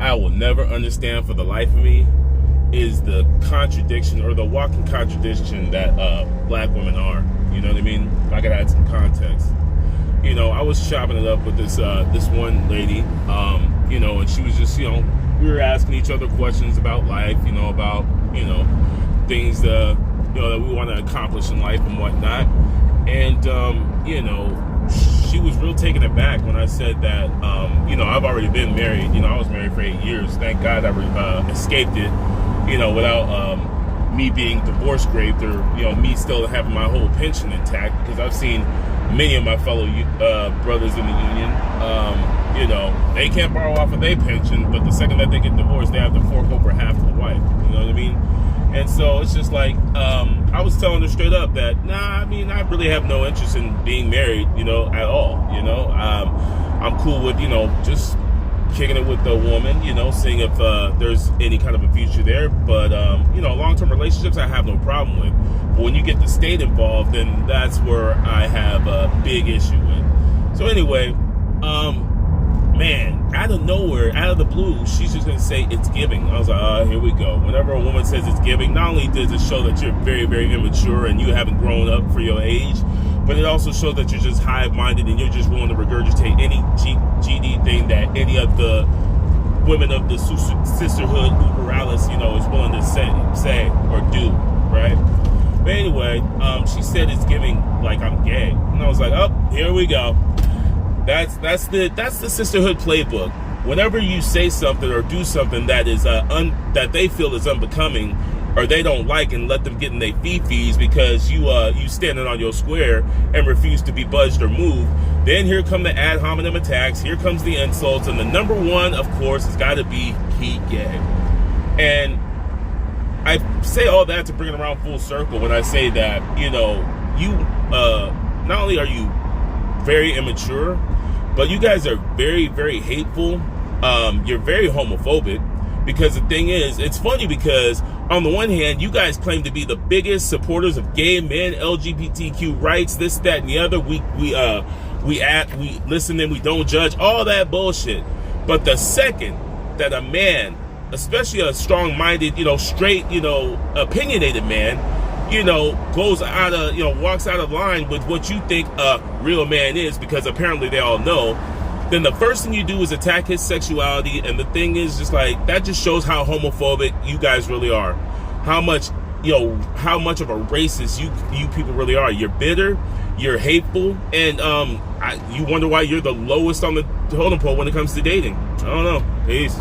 I will never understand for the life of me is the contradiction or the walking contradiction that black women are. You know what I mean? If I could add some context. You know, I was chopping it up with this one lady, you know, and she was just, you know, we were asking each other questions about life, you know, about, you know, things you know, that we want to accomplish in life and whatnot. And, you know, she was real taken aback when I said that, you know, I've already been married. You know, I was married for 8 years. Thank God I escaped it, you know, without me being divorce raped or, you know, me still having my whole pension intact, because I've seen many of my fellow brothers in the union, you know, they can't borrow off of their pension, but the second that they get divorced, they have to fork over half to the wife. You know what I mean? And so it's just like, I was telling her straight up that, nah, I mean, I really have no interest in being married, you know, at all. You know, I'm cool with, you know, just kicking it with the woman, you know, seeing if there's any kind of a future there. But, you know, long-term relationships I have no problem with. But when you get the state involved, then that's where I have a big issue with. So anyway, man, out of nowhere, out of the blue, she's just going to say it's giving. I was like, here we go. Whenever a woman says it's giving, not only does it show that you're very, very immature and you haven't grown up for your age, but it also shows that you're just hive-minded and you're just willing to regurgitate any GD thing that any of the women of the sisterhood, Uber Alice, you know, is willing to say or do, right? But anyway, she said it's giving like I'm gay. And I was like, oh, here we go. That's the sisterhood playbook. Whenever you say something or do something that is that they feel is unbecoming or they don't like, and let them get in their fee-fees because you standing on your square and refuse to be budged or moved, then here come the ad hominem attacks, here comes the insults, and the number one, of course, has got to be he gay. And I say all that to bring it around full circle when I say that, you know, you not only are you very immature, but you guys are very, very hateful. You're very homophobic, because the thing is, it's funny because on the one hand, you guys claim to be the biggest supporters of gay men, LGBTQ rights, this, that, and the other. We listen and we don't judge, all that bullshit. But the second that a man, especially a strong-minded, you know, straight, you know, opinionated man, you know, goes out of, you know, walks out of line with what you think a real man is, because apparently they all know, then the first thing you do is attack his sexuality. And the thing is, just like, that just shows how homophobic you guys really are. How much, you know, how much of a racist you people really are. You're bitter, you're hateful, and you wonder why you're the lowest on the totem pole when it comes to dating. I don't know. Peace.